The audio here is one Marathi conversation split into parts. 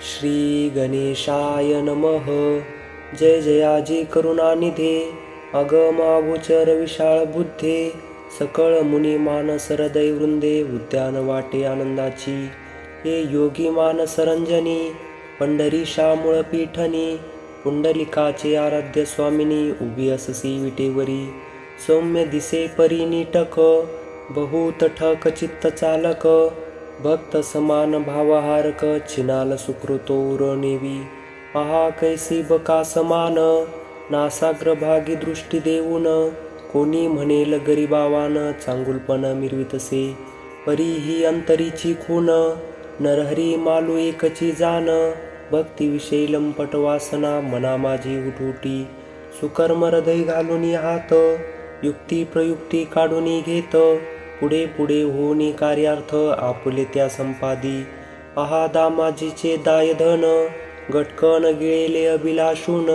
श्री गणेशाय नमः. जय जयाजी करुणानिधे, अगमागोचर विशाळ बुद्धे, सकळ मुनी मानस हृदय वृंदे, उद्यान वाटे आनंदाची. हे योगी मानस रंजनी, पंढरीशा मूळ पीठनी, पुंडलिकाचे आराध्य स्वामिनी, उभी अससी विटेवरी. सौम्य दिसे परी नीटक, बहुत ठक चित्त चालक, भक्त समान भावहारक, छिनाल सुकृतो उरणेवी. पहा कैसी बका समान, नासाग्र भागी दृष्टी देऊन, कोणी म्हणेल गरिबावान, चांगुलपण मिरवितसे. परी ही अंतरीची खून, नरहरी मालू एकची जाण, भक्तिविषयी लंपट वासना, मना माझी उठुटी. सुकर्म हृदय घालून हात, युक्ती प्रयुक्ती काढून घेत, पुढे पुढे होऊनी कार्यार्थ, आपुले त्या संपादी. पहा दामाजीचे दायधन, गटकन गिळेले अभिलाषून,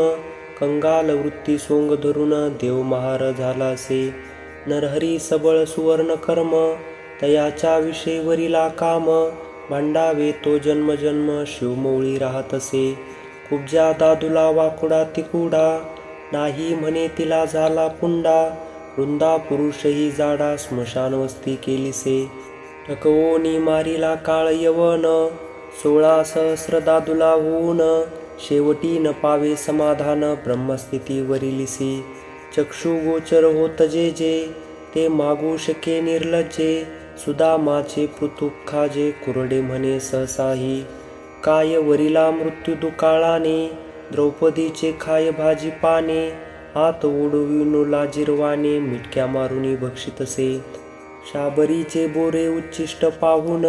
कंगाल वृत्ती सोंग धरून, देव महार झाला असे. नरहरी सबळ सुवर्ण कर्म, तयाच्या विषयवरीला काम, भांडावे तो जन्मजन्म, शिवमौळी राहत असे. कुब्जा दादूला वाकुडा तिकुडा, नाही म्हणे तिला झाला पुंडा, वृंदा पुरुषही जाडा, स्मशान वस्ती केलीसे. ठकवोनी मारिला काळ यवन, 16 सहस्र दादूला होऊन, शेवटी न पावे समाधान, ब्रह्मस्थिती वरिलिसी. चक्षु गोचर होत जे जे, ते मागू शके निर्लज्जे, सुदामाचे पृथुक खाजे, कुरडे म्हणे सहसाही. काय वरिला मृत्यू दुकाळाने, द्रौपदीचे खाय भाजी पाने, हात ओढविनो लाजिरवाने, मिटक्या मारुनी भक्षितसे. शाबरीचे बोरे उच्चिष्ट पाहून,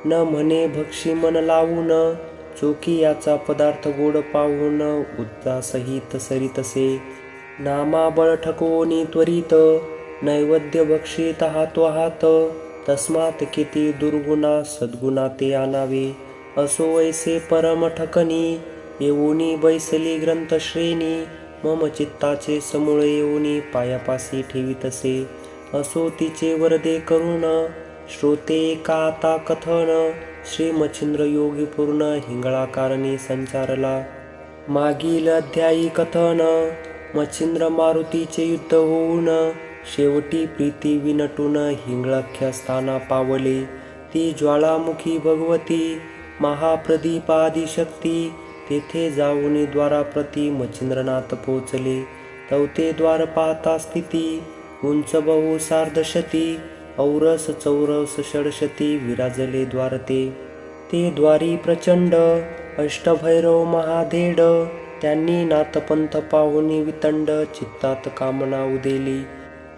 न म्हणे भक्षी मन लावून, चोकी याचा पदार्थ गोड पाहून, उद्दासहित सरितसे. नामाबळ ठकवोनी त्वरित, नैवेद्य भक्षित हातो हात, तस्मात किती दुर्गुणा, सद्गुणा ते आणावे. असो ऐसे परम ठकनी, येऊनी बैसली ग्रंथश्रेणी, मम चित्ताचे समूळ येऊनी, पायापासी ठेवीतसे. असो तिचे वरदे करुण, श्रोते एका आता कथन, श्री मच्छिंद्र योगी पूर्ण, हिंगळा कारणी संचारला. मागील अध्यायी कथन, मच्छिंद्र मारुतीचे युद्ध होऊन, शेवटी प्रीती विनटून, हिंगळख्य स्थाना पावले. ती ज्वालामुखी भगवती, महाप्रदीपादिशक्ती, तेथे जाऊनी द्वाराप्रती मच्छिंद्रनाथ पोचले. तवते द्वार पाहता स्थिती, उंच बहु सार्धशती, औरस चौरस षडशती, विराजले द्वार ते. ते द्वारी प्रचंड, अष्टभैरव महाधेड, त्यांनी नाथपंथ पाहुनी वितंड, चित्तात कामना उदेली.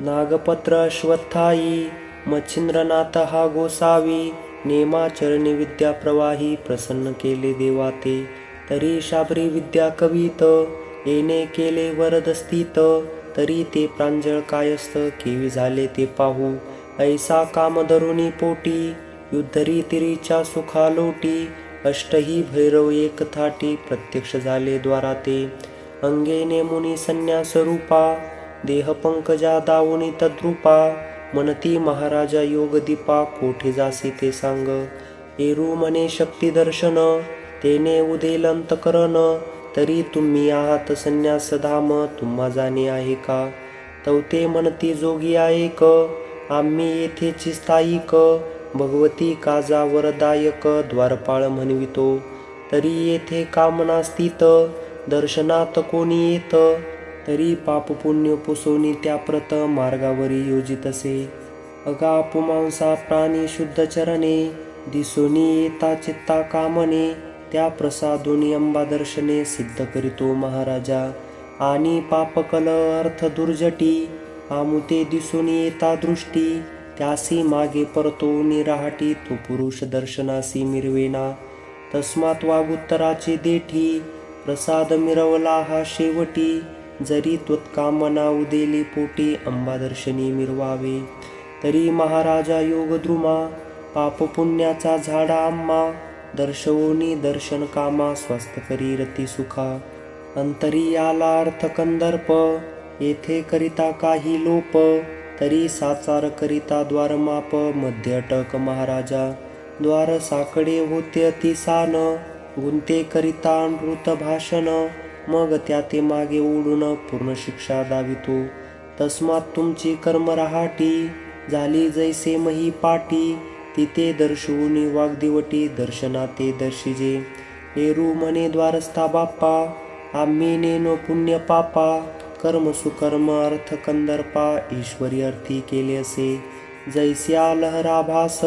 नागपत्र अश्वत्थायी, मच्छिंद्रनाथ हा गोसावी, नेमाचरणी विद्या प्रवाही, प्रसन्न केले देवा ते. तरी शाबरी विद्या कवीत, येणे केले वरद स्थित, तरी ते प्रांजळ कायस्थ, केवी झाले ते पाहू. ऐसा काम धरुनी पोटी, युद्धरी तिरीच्या सुखालोटी, अष्टही भैरव एक थाटी, प्रत्यक्ष झाले द्वारा ते. अंगेने मुनी संन्यास रूपा, देह पंकजा दावुनी तद्रूपा, मनती महाराजा योगदीपा, कोठे जासी ते सांग. एरू म्हणे शक्ती दर्शन, तेने उदेल अंतकरण, तरी तुम्ही आहात संन्यास धाम, तुम्हा जाणे आहे का. तवते म्हणती जोगी ऐक, आम्ही येथेची स्थायिक, भगवती काजा वरदायक, द्वारपाळ म्हणवितो. तरी येथे कामना स्थित, दर्शनात कोणी येत, तरी पाप पुण्य पुसोनी त्या प्रत, मार्गावरी योजितसे. अगा पुमांसा प्राणी शुद्ध चरणे, दिसोनी येता चित्ता कामने, त्या प्रसादुनी अंबा दर्शने, सिद्ध करीतो महाराजा. आणि पापकल अर्थ दुर्जटी, आमुते दिसून येता दृष्टी, त्यासी मागे परतोनी राहटी, तो पुरुष दर्शनासी मिरवेना. तस्मात वागुत्तराचे देठी, प्रसाद मिरवला हा शेवटी, जरी त्वत्कामना उदेली पोटी, अंबा दर्शनी मिरवावे. तरी महाराजा योगद्रुमा, पापपुण्याचा झाडा आम्हा, दर्शवोनी दर्शन कामा, स्वस्थ करी रती सुखा. अंतरी आला अर्थ कंदर्प, येथे करिता काही लोप, तरी साचार करिता द्वारमाप, मध्य अटक महाराजा. द्वार साकडे होते अतिसान, गुंते करिता नृत भाषण, मग त्या ते मागे ओढून पूर्ण शिक्षा दावितो. तस्मात तुमची कर्म रहाटी, झाली जैसे मही पाटी. तिथे दर्शवूनी वाग्दिवटी, दर्शना ते दर्शिजे. एरू म्हणे द्वारस्था बाप्पा, आम्ही नेनो पुण्य पापा. कर्म सुकर्म अर्थ कंदर्पा, ईश्वरी अर्थी केले असे. जैस्या लहराभास,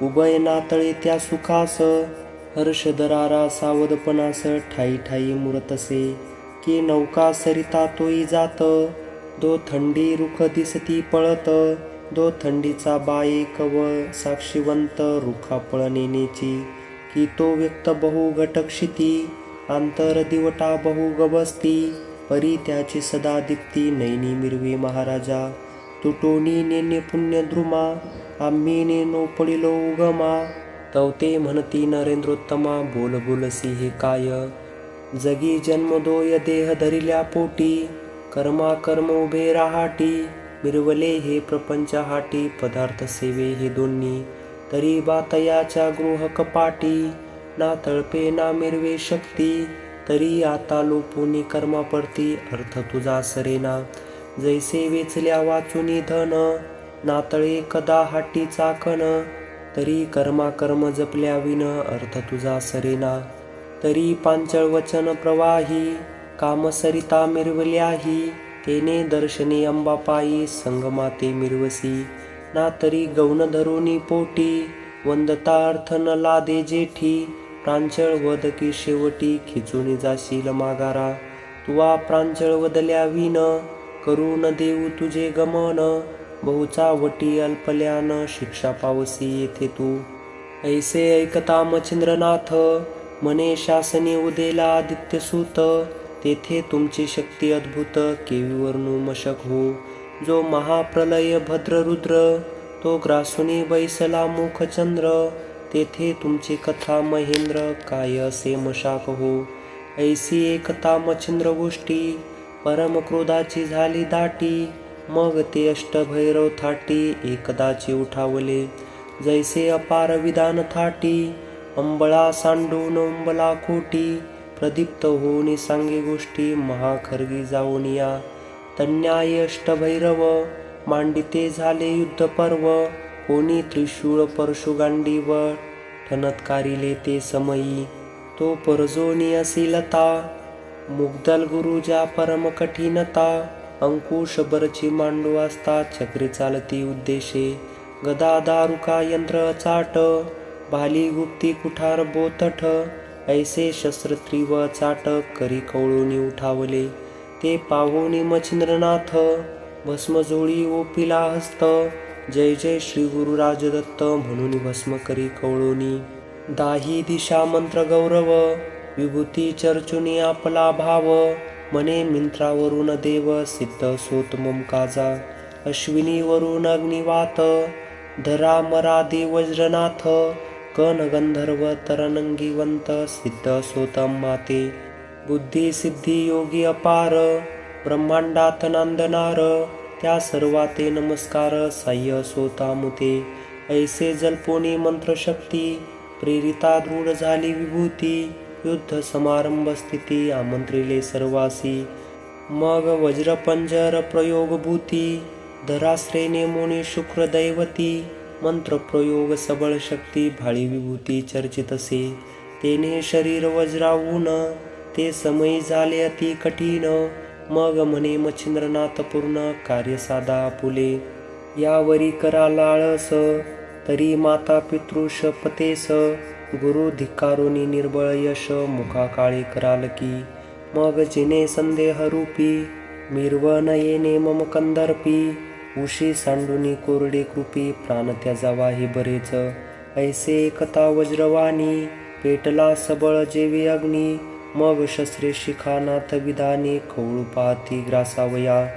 उभय नातळे त्या सुखास. हर्ष दरारा सावधपणास, ठाई ठाई मुरतसे. की नौका सरिता तोई जात, दो थंडी रुख दिसती पळत. दो थंडीचा बाये कवळ, साक्षीवंत रुखा पळणेची. की तो व्यक्त बहु घटक्षिती, आंतर दिवटा बहु गवस्ती. परी त्याची सदा दीप्ती, नैनी मिरवे महाराजा. तुटोनी नेने पुण्य द्रुमा, आम्ही नेनो पडिलो उगमा. तवते म्हणती नरेंद्रोत्तमा, बोल बोलसी हे काय. जगी जन्मदोय देह धरिल्या पोटी, कर्मा कर्म उभे राहाटी. मिरवले हे प्रपंच हाटी, पदार्थ सेवे हे दोन्ही. तरी बातयाच्या गृह कपाटी, ना तळपे ना मिरवे शक्ती. तरी आता लोपुनी कर्मा पडती, अर्थ तुझा सरेना. जैसे वेचल्या वाचुनी धन, नातळे कदा हाटी चाकण. तरी कर्मा कर्म जपल्या विन, अर्थ तुझा सरेना. तरी पांचळ वचन प्रवाही, काम सरिता मिरवल्याही. तेने दर्शनी अंबापायी, संगमाते मिरवसी. ना तरी गौन धरुनी पोटी, वंदता अर्थ न लादे जेठी. प्रांचळ वद की शेवटी, खिचून जाशील मागारा. तुवा प्रांचळ वदल्या विन, करू न देऊ तुझे गमन. बहुचा वटी अल्पल्यान, शिक्षा पावसी येथे तू. ऐसे ऐकता मच्छिंद्रनाथ, मने शासनी उदेला आदित्यसूत. तेथे तुमची शक्ती अद्भुत, केवी वर्णू मशक हो. जो महाप्रलय भद्ररुद्र, तो ग्रासुनी बैसला मुखचंद्र. तेथे तुमची कथा महेंद्र, काय असे मशाक हो. ऐसी एकता मच्छिंद्र गोष्टी, परम क्रोधाची झाली दाटी. मग ते अष्टभैरव थाटी, एकदाची उठावले. जैसे अपार विधान थाटी, अंबळा सांडून उंबला कोटी. प्रदीप्त होऊनी सांगे गोष्टी, महाखर्गी जाऊन या. तन्याय अष्टभैरव, मांडिते झाले युद्ध पर्व. कोणी त्रिशूळ परशु गांडीव, ठणत्कारिले ते समयी. तो परजोनी असिलता, मुग्दल गुरुजा परम कठीणता. अंकुश बरची मांडू असता, चक्री चालती उद्देशे. गदा दारुका यंत्र चाट, भाली गुप्ती कुठार बोतठ. ऐसे शस्त्र त्रिव चाट, करी कवळूनी उठावले. ते पाहोनी मच्छिंद्रनाथ, भस्मजोळी ओपिला हस्त. जय जय श्री गुरु राजदत्त, म्हणून भस्म करी कवळूनी. दाही दिशा मंत्र गौरव, विभूती चर्चुनी आपला भाव. मने मिंत्रावरून देव, सिद्ध सोत ममकाजा. अश्विनीवरून अग्निवात, धरा मरादी वज्रनाथ. कन गंधर्व तरनंगीवंत, सिद्ध सोतम माते. बुद्धी सिद्धी योगी अपार, ब्रह्मांडात नांदनार. त्या सर्वाते नमस्कार, साह्य सोतामुते. ऐसे जल्पोनी मंत्रशक्ती, प्रेरिता दृढ झाली विभूती. युद्ध समारंभ स्थिती, आमंत्रिले सर्वासी. मग वज्रपंजर प्रयोगभूती, धराश्रेने मुनी शुक्र दैवती. मंत्र प्रयोग सबळ शक्ती, भाळी विभूती चर्चितसे. तेने शरीर वज्रावून, ते समयी झाले अति कठीण. मग म्हणे मच्छिंद्रनाथ पूर्ण, कार्य साधा आपुले. यावरी करा लाळस, तरी माता पितृ शपतेस. गुरु धिक्कारोनी निर्बळ यश, मुखा काळे कराल की. मग जिने संदेह रूपी, मिरव न येणे मम कंदर्पी. उशी सांडुनी कोरडे कृपी, प्राण त्याजावा हे बरेच. ऐसे एकता वज्रवाणी, पेटला सबळ जेवे अग्नी. मग शस्त्रे शिखानाथ विधानी, कवळू पाहती ग्रासावया.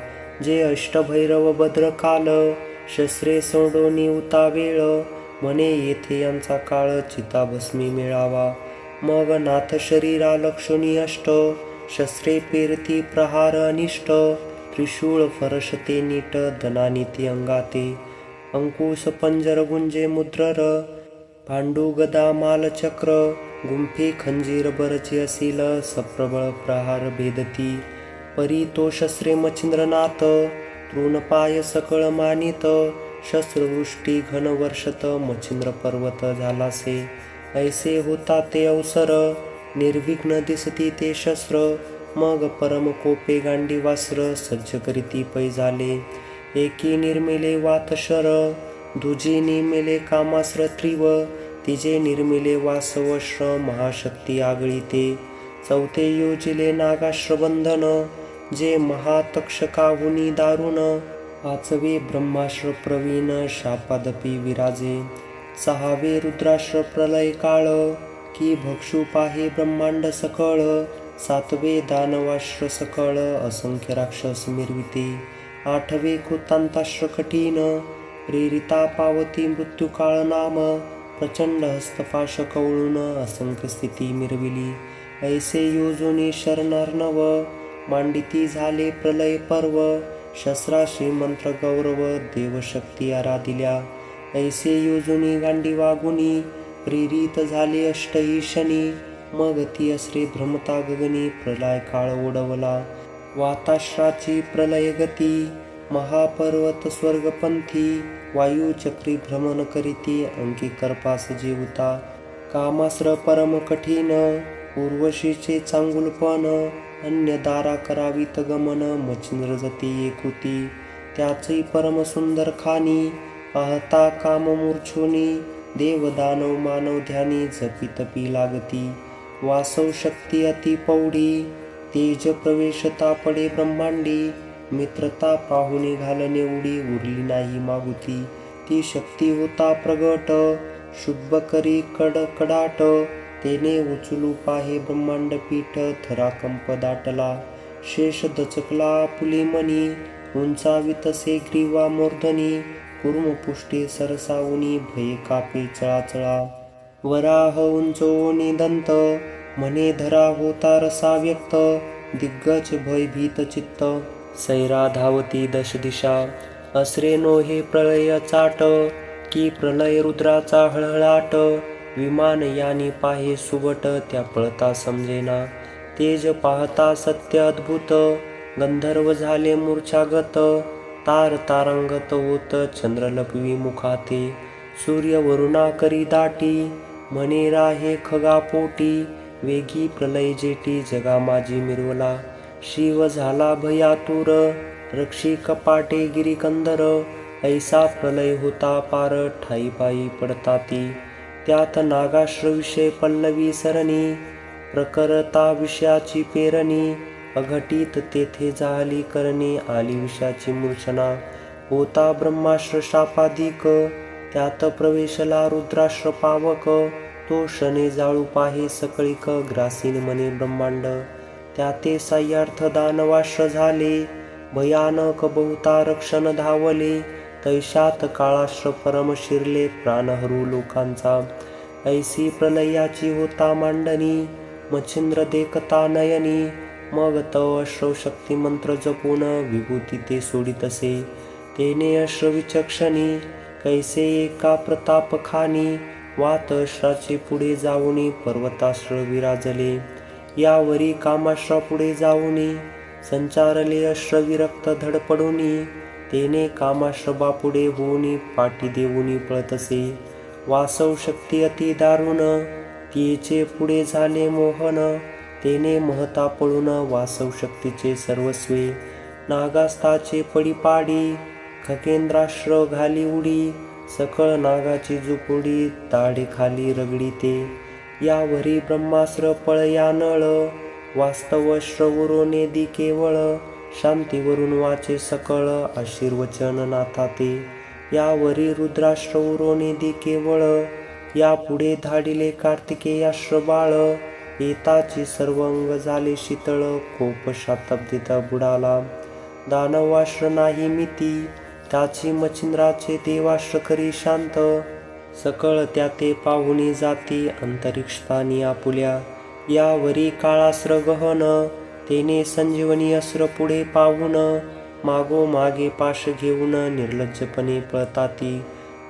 जे अष्टभैरव भद्रकाल, शस्त्रे सोडोनी उतावेळ. म्हणे येथे यांचा काळ, चिताभस्मी मिळावा. मग नाथ शरीरा लक्षणी अष्ट, शस्त्रे पेरती प्रहार अनिष्ट. त्रिशूळ फरशते नीट, दनानिती अंगाते. अंकुश पंजर गुंजे मुद्रर, भांडू गदा मालचक्र. गुंफे खंजीर बरचे असेल सप्रबळ प्रहार भेदती. परी तो शस्त्रे मच्छिंद्रनाथ तृणपाय सकळ मानित. शस्त्रवृष्टी घन वर्षत मच्छिंद्र पर्वत झालासे. ऐसे होता ते अवसर निर्विघ्न दिसती ते शस्त्र. मग परम कोपे गांडीवास्त्र सज्ज करीती पै झाले. एकी निर्मिले वातशर दुजे निर्मिले कामास्त्र त्रिव. तिजे निर्मिले वासवश्र महाशक्ती आगळीते. चौथे योजिले नागाश्र बंधन जे महातक्षकाहुनी दारुण. पाचवे ब्रह्माश्र प्रवीण शापादपी विराजे. सहावे रुद्राश्र प्रलय काळ की भक्षू पाहे ब्रह्मांड सकळ. सातवे दानवाश्र सकळ असंख्य राक्षस मिरविते. आठवे कृतांताश्र कठीण प्रेरिता पावती मृत्युकाळ नाम. प्रचंड हस्तपाश कवळून असंख्य स्थिती मिरविली. ऐसे योजूनी शरणार्णव मांडिती झाले प्रलय पर्व. शस्त्राशी मंत्र गौरव देवशक्ती आराधिल्या. ऐसे योजूनी गांडीवा गुणी प्रेरित झाले अष्टही शनी. मग ती अस्रे भ्रमता गगनी प्रलय काळ ओढवला. वाताश्राची प्रलय गती महापर्वत स्वर्गपंथी. वायू चक्री भ्रमण करीती अंकी करपास जेवता. कामास्त्र परम कठीण उर्वशीचे चांगुलपण. अन्य दारा करावीत गमन मच्छिंद्र जती एकुती. त्याची परम सुंदर खानी पाहता काम मूर्छोनी. देव दानव मानव ध्यानी जपी लागती. वासव शक्ती अति पौडी तेज प्रवेशता पडे ब्रह्मांडी. मित्रता पाहुणे घालणे उडी उरली नाही मागुती. ती शक्ती होता प्रगट शुभ करी कडकडाट. तेने उचलू पाहे ब्रह्मांड पीठ थराकंप दाटला. शेष दचकला पुली मनी उंचावितसे ग्रीवा मूर्धनी. कुर्म पुष्टे सरसावनी भये कापे चळाचळा. वराह उंचवणी दंत म्हणे धरा होता रसा व्यक्त. दिग्गज भयभीत चित्त सैरा धावती दश दिशा. असरे नो हे प्रलय चाट की प्रलय रुद्राचा हळहळाट. विमान यानी पाहे सुबट त्या पळता समजेना. तेज पाहता सत्य अद्भुत गंधर्व झाले मूर्छागत. तार तारांगत होत चंद्र लपवी मुखाते. सूर्य वरुणा करी दाटी म्हणे राहे खगा पोटी. वेगी प्रलय जेटी जगा माझी मिरवला. शिव झाला भयातुर रक्षी कपाटे गिरीकंदर. ऐसा प्रलय होता पार ठाई पायी पडताती. त्यात नागाश्र विषय पल्लवी सरणी प्रकरता विषयाची पेरणी. अघटित तेथे झाली करणे आली विषयाची मूर्छना. होता ब्रह्माश्र शापाधिक त्यात प्रवेशला रुद्राश्र पावक. तो शने जाळू पाहे सकळीक ग्रासीन मने ब्रह्मांड. त्याते साह्यार्थ दानवाश्र झाले भयानक बहुता रक्षण धावले. तैशात काळाश्र परम शिरले प्राण हरू लोकांचा. ऐसी प्रलयाची होता मांडणी मच्छिंद्र देखता नयनी. मग तव अश्रव शक्ती मंत्र जपून विभूती ते सोडितसे. तेने अश्र विचक्षणी कैसे एका प्रताप खानी. वात अश्राचे पुढे जाऊनी पर्वताश्र विराजले. यावरी कामाश्रा पुढे जाऊनी संचारले अश्र विरक्त धडपडूनी. तेने कामाश्र बापुढे होऊनी पाठी देऊनी पळतसे. वासव शक्ती अति दारुण तिचे पुढे झाले मोहन. तेने महता पळून वासव शक्तीचे सर्वस्वे. नागास्ताचे पडी पाडी खकेंद्राश्र घाली उडी. सकळ नागाची जुपुडी दाढे खाली रगडीते. यावरी ब्रह्मास्त्र पळया नळ वास्तवश्र उरोनेदी केवळ. शांतीवरून वाचे सकळ आशीर्वचन नाथाते. यावरी रुद्राश्र उरोनेदी केवळ. यापुढे धाडिले कार्तिकेयाश्र बाळ. येताची सर्व अंग झाले शीतळ कोप शातब्दीत बुडाला. दानवाश्र नाही मिती त्याची मच्छिंद्राचे देवाश्र करी शांत. सकळ त्याते पाहुणी जाती अंतरिक्षस्थानी आपुल्या. यावरी काळास्र गहन तेने संजीवनी अस्र पुढे पाहून. मागो मागे पाश घेऊन निर्लज्जपणे पळताती.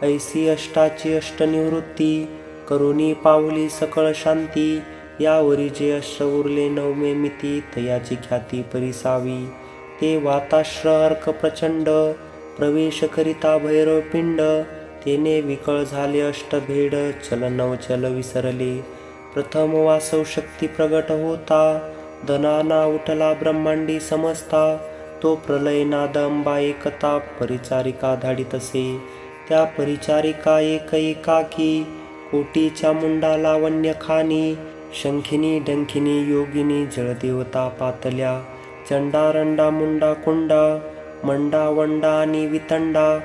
ऐसी अष्टाची अष्टनिवृत्ती करुणी पावली सकळ शांती, यावरी जे अश्र उरले नवमे मिती, तयाची ख्याती परिसावी. ते वाताश्र अर्क प्रचंड, प्रवेश करिता भैरव पिंड, तेने विकळ झाले अष्टभेड, चल नवचल विसरले. प्रथम वासव शक्ती प्रगट होता, धनाना उठला ब्रह्मांडी समजता. तो प्रलय नाद अंबा एकता, परिचारिका धाडितसे. त्या परिचारिका एक एकाकी, कोटी चामुंडा लावण्य खानी. शंखिनी डंखिनी योगिनी जळदेवता पातल्या, चंडा रंडा मुंडा कुंडा, मंडा वंडा आणि वितंडा.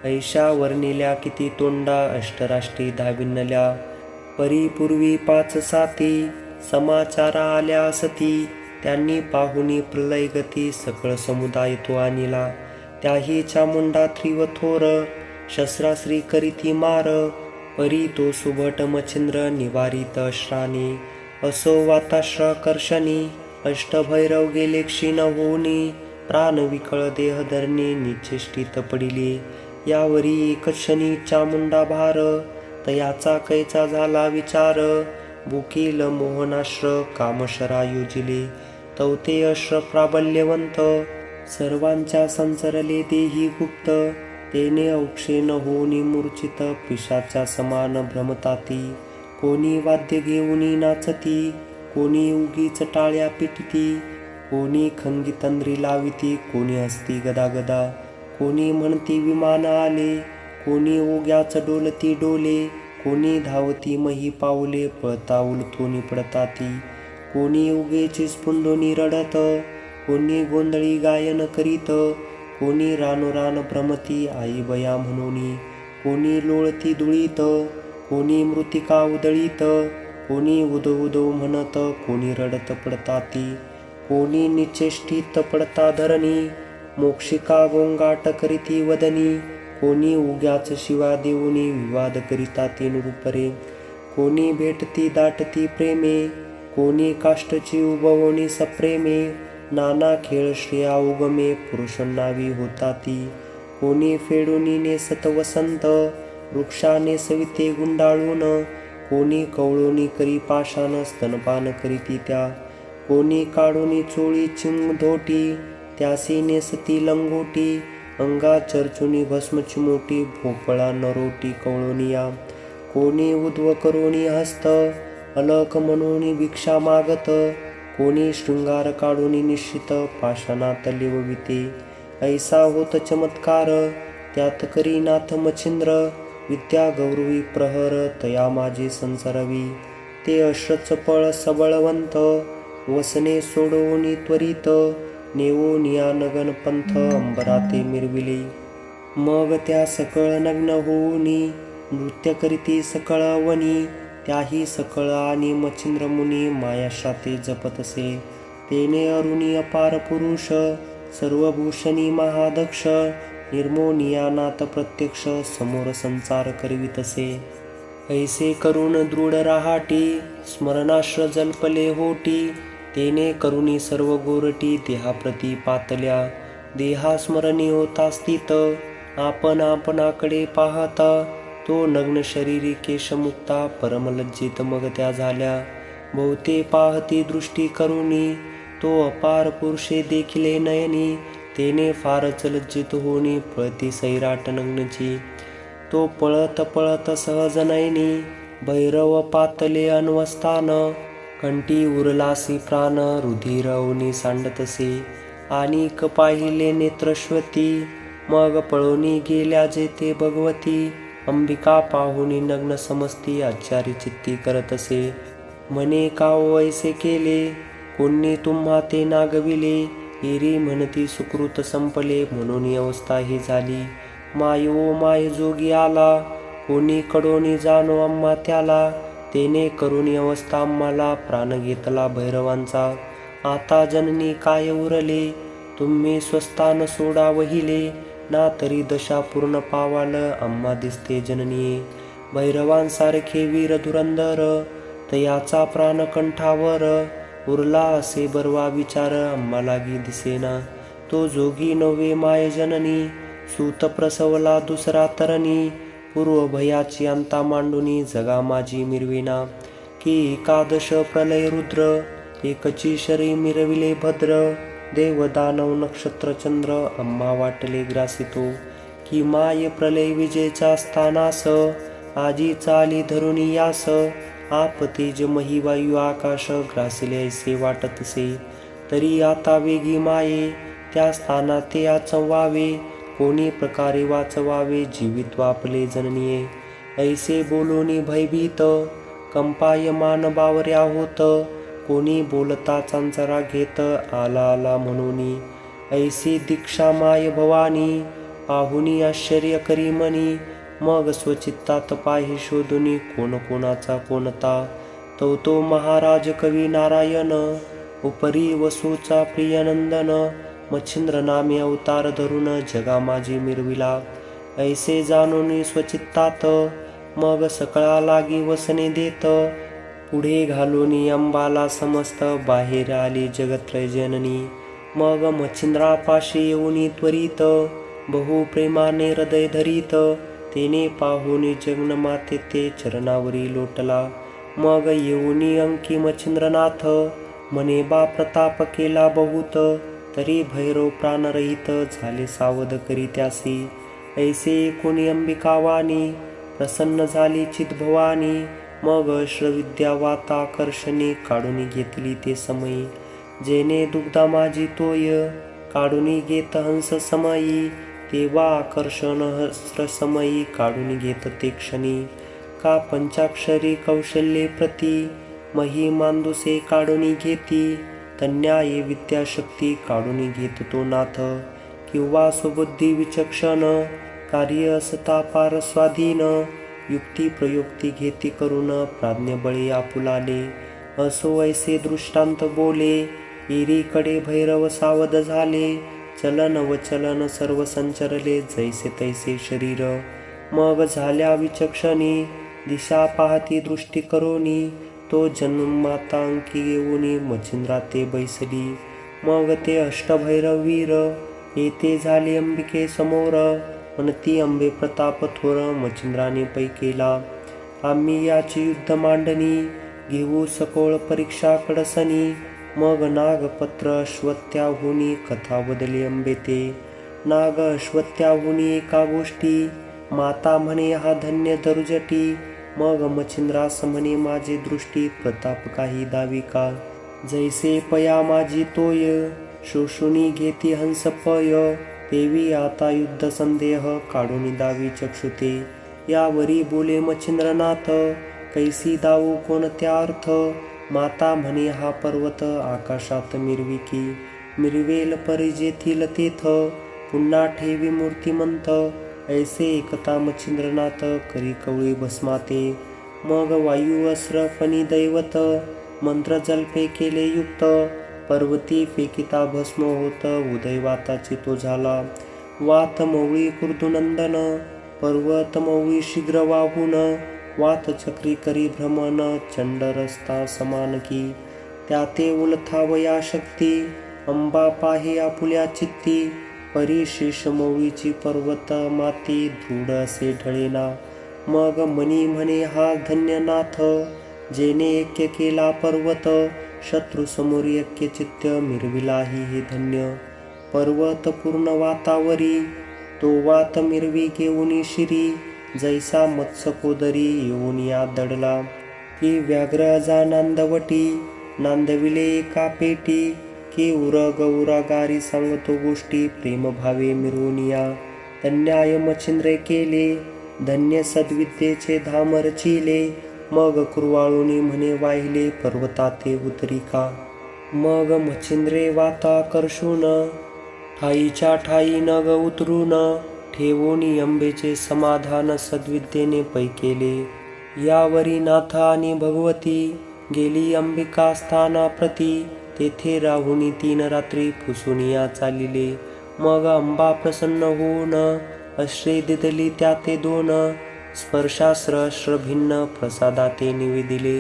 ऐशा वर्णिल्या किती तोंडा, अष्टराष्ट्री धाविनल्या. परिपूर्वी 5 साती, समाचारा आल्या असती. त्यांनी पाहुनी प्रलय गती, सकळ समुदाय तो आणिला. त्याही चामुंडा त्रिव थोर, शस्त्राश्री करीती मार. परी तो सुभट मच्छिंद्र, निवारित अश्राने. असो वाताश्र कर्षणी, अष्टभैरव गेले क्षीण होऊनी. प्राण विकळ देहधरणी, निश्चेष्टित पडिले. यावरी एक क्षणी चामुंडा भार, तयाचा कैचा झाला विचार. बुकील मोहनाश्र कामशरा योजिले, तवते अश्र प्राबल्यवंत. सर्वांच्या संचरले देही गुप्त, तेने औक्षेण होऊनी मूर्छित. पिशाच्या समान भ्रमताती, कोणी वाद्य घेऊनी नाचती. कोणी उगीच टाळ्या पिटती, कोणी खंगीतंद्री लाविती. कोणी हसती गदागदा, कोणी म्हणती विमान आले. कोणी ओग्याच डोलती डोले, कोणी धावती मही पावले. पळता उलथून पडताती, कोणी उगेची स्फुंदोनी रडत. कोणी गोंधळी गायन करीत, कोणी रानोरान भ्रमती आई बया म्हणूनी. कोणी लोळती दुळीत, कोणी मृतिका उदळीत. कोणी उदो उदो म्हणत, कोणी रडत पडताती. कोणी निचेष्टित पडता धरणी, मोक्षिका गोंगाट करीती वदनी. कोणी उग्याच शिवा देऊनी, विवाद करिता ती नृपरे. कोणी भेटती दाटती प्रेमे, कोणी काष्टची उभवणी सप्रेमे. नाना खेळ श्रिया उगमे, पुरुषांनावी होताती. कोणी फेडूनी नेसत वसंत, वृक्षाने सविते गुंडाळून. कोणी कवळोनी करी पाषाण, स्तनपान करीती त्या. कोणी काढूनी चोळी चिंगधोटी, त्यासी नेसती लंगोटी. अंगा चर्चुनी भस्म चिमोटी, भोपळा नरोटी कवळोनिया. कोणी उद्व करोनी हस्त, अलक म्हणून भिक्षा मागत. कोणी शृंगार काढून निश्चित, पाषाणात लेवविते. ऐसा होत चमत्कार, त्यात करी नाथ मच्छिंद्र. विद्या गौरवी प्रहर, तया माझे संसरवी. ते अश्रच पळ सबळवंत, वसने सोडवून त्वरित. नेवोनिया नगन पंथ, अंबराते मिरविले. मग त्या सकळ नग्न होऊनी, नृत्य करीती सकळ वनी. त्याही सकळ आणि मच्छिंद्र मुनी, मायाशाते जपतसे. तेने अरुणी अपार पुरुष, सर्वभूषणी महादक्ष. निर्मोनिया नाथ प्रत्यक्ष, समोर संचार करीतसे. ऐसे करून दृढ राहाटी, स्मरणाश्र जल्पले होटी. तेने करुणी सर्व गोरटी, देहाप्रती पातल्या. देहा स्मरणी होता स्थित, आपण आपणाकडे पाहता. तो नग्न शरीरी केशमुक्ता, परमलज्जित मग त्या झाल्या. बहुते पाहती दृष्टी करुणी, तो अपार पुरुषे देखिले नयनी. तेने फारच लज्जित होणी, पळती सैराट नग्नची. तो पळत पळत सहज नयनी, भैरव पातले अन्वस्थान. कंठी उरलासी प्राण, रुधिरवनी सांडतसे. आणिक पाहिले नेत्रश्वती, मग पळोनी गेल्या जेथे भगवती. अंबिका पाहुनी नग्न समजती, आचारी चित्ती करतसे. म्हणे काओ ऐसे केले, कोणी तुम्हा ते नागविले. एरी म्हणती सुकृत संपले, म्हणून अवस्था ही झाली. मायो माय जोगी आला, कोणी कडोनी जाणो आम्हा त्याला. तेने करुणी अवस्था आम्हाला, प्राण घेतला भैरवांचा. आता जननी काय उरले, तुम्ही स्वस्थान सोडा वहिले. ना तरी दशा पूर्ण पावाल, आम्हा दिसते जननीये. भैरवांसारखे वीर धुरंधर, तयाचा प्राण कंठावर. उरला असे बरवा विचार, आम्हा लागी दिसेना. तो जोगी नव्हे माय जननी, सूत प्रसवला दुसरा तरणी. पूर्व भयाची अंता मांडुनी जगा माझी मिरविना. की एकादश प्रलय रुद्र एकची शरी मिरविले भद्र. देव दानव नक्षत्र चंद्र आम्हा वाटले ग्रासितो. की माय प्रलय विजेचा स्थानास आजी चाली धरुनी यास. आप तेज मही वायू आकाश ग्रासिले ऐसे वाटतसे. तरी आता वेगी माये त्या स्थानात ते आचवावे. कोणी प्रकारे वाचवावे जीवित आपले जननीये. ऐसे बोलूनी भयभीत कंपायमान बावऱ्या होत. कोणी बोलता चांचरा घेत आला आला म्हणूनी. ऐसी दीक्षा माय भवानी पाहुनी आश्चर्य करी मनी. मग स्वचित्तात पाहे शोधुनी कोण कोणाचा कोणता. तो महाराज कवी नारायण उपरी वसूचा प्रियनंदन. मच्छिंद्र नामे अवतार धरून जगा माझी मिरविला. ऐसे जाणून स्वचित्तात मग सकळा लागी वसने देत. पुढे घालून अंबाला समस्त बाहेर आली जगत्रय जननी. मग मच्छिंद्रापाशी येऊन त्वरित बहु प्रेमाने हृदय धरीत. तेने पाहुनी जगन्माते ते चरणावरी लोटला. मग येऊन अंकी मच्छिंद्रनाथ म्हणे बा प्रताप केला बहुत. तरी भैरव प्राणरहित झाले सावध करी त्यासी. ऐसे कोणी अंबिकावानी प्रसन्न झाली चितभवानी. मग अश्रविद्या वाताकर्षणी काढून घेतली ते समयी. जेने दुग्धा माझी तोय काढून घेत हंस समयी. तेव्हा आकर्षण हस्त्र समयी काढून घेत ते क्षणी. का पंचाक्षरी कौशल्ये प्रती मही मांदुसे काढून घेती. तन्याये विद्याशक्ती काढून घेत तो नाथ. किंवा सुबुद्धी विचक्षण कार्य असता पार स्वाधीन. युक्ती प्रयुक्ती घेती करून प्राज्ञबळे आपुलाले. असो ऐसे दृष्टांत बोले एरीकडे भैरव सावध झाले. चलन व चलन सर्व संचरले जैसे तैसे शरीर. मग झाल्या विचक्षणी दिशा पाहती दृष्टी करोनी. तो जन्ममाता अंकी येऊनी मच्छिंद्रा ते बैसली. मग ते अष्टभैरव वीर येते झाले अंबिके समोर. म्हणती अंबे प्रताप थोर मच्छिंद्राने पै केला. आम्ही याची युद्ध मांडणी घेऊ सकोळ परीक्षा कडसनी. मग नागपत्र अश्वत्याहुनी कथा बदली अंबे ते. नाग अश्वत्याहुनी एका गोष्टी माता म्हणे हा धन्य दरुजटी. मग मच्छिंद्रास म्हणे माझी दृष्टी प्रताप काही दावी का. जैसे पया माझी तोय शोषुनी घेती हंस पय. तेवी आता युद्ध संदेह काढून दावी चक्षुते. यावरी बोले मच्छिंद्रनाथ कैसी दाऊ कोणत्या अर्थ. माता म्हणे हा पर्वत आकाशात मिरविकी. मिरवेल परिजेथील तेथ पुन्हा ठेवी मूर्तिमंत. ऐसे एकता मच्छिंद्रनाथ करी कवळी भस्माते. मग वायू अस्र फणी दैवत मंत्र जल्पे केले युक्त. पर्वती फेकिता भस्म होत उदय वाताची तो झाला. वात मवळी कुर्दुनंदन पर्वत मवळी शीघ्र वाहून. वात चक्री करी भ्रमण चंड रस्ता समान की. त्या ते उलथावया शक्ती अंबा पाहे आपुल्या चित्ती. परिशेष मवळीची पर्वत माती धूड असे ढळेना. मग मनी म्हणे हा धन्यनाथ जेने ऐक्य केला पर्वत. शत्रु समोर ऐक्य चित्त मिरविलाही हे धन्य. पर्वत पूर्ण वातावरी तो वात मिरवी घेऊन शिरी. जैसा मत्स्यकोदरी येऊन या दडला. की व्याघ्र जा नांदवटी नांदविले एका पेटी. की उर गौरा गारी सांगतो गोष्टी प्रेम भावे मिरवूनिया. तन्याय मच्छिंद्रे केले धन्य सद्विद्येचे धाम रचिले. मग कुरवाळुनी म्हणे वाहिले पर्वताते उतरिका. मग मच्छिंद्रे वाता कर्षून ठाईच्या ठाई नग उतरून. ठेवोनी अंबेचे समाधान सद्विद्येने पै केले. यावरी नाथ आणि भगवती गेली अंबिका स्थानाप्रती. तेथे राहुनी 3 रात्री पुसुनिया चालिले. मग अंबा प्रसन्न होऊन अश्रे दिदली त्या ते 2. स्पर्शास्त्र अश्र भिन्न प्रसादाते निवेदिले.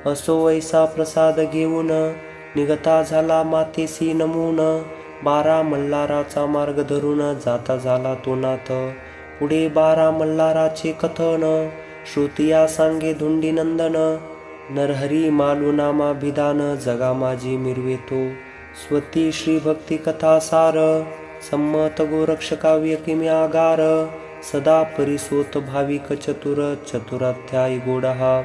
असो ऐसा प्रसाद घेऊन निगता झाला मातेसी नमून. 12 मल्हाराचा मार्ग धरून जाता झाला तो नाथ. पुढे 12 मल्हाराचे कथन. श्रुतिया सांगे धुंडीनंदन. नरहरी मालू नामाभिधान. जगा माझी मिरवेतो स्वती श्री भक्ती कथा सार. संमत गोरक्ष काव्य किम्यागार. सदा परिसोत भाविक चतुर. चतुराध्यायी गोडहा.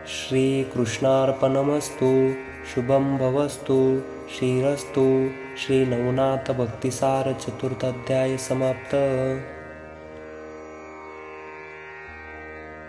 श्री कृष्णार्पणमस्तु. शुभम भवस्तु. श्रीरस्तु. श्री नवनाथ भक्तिसार चतुर्थ अध्याय समाप्त.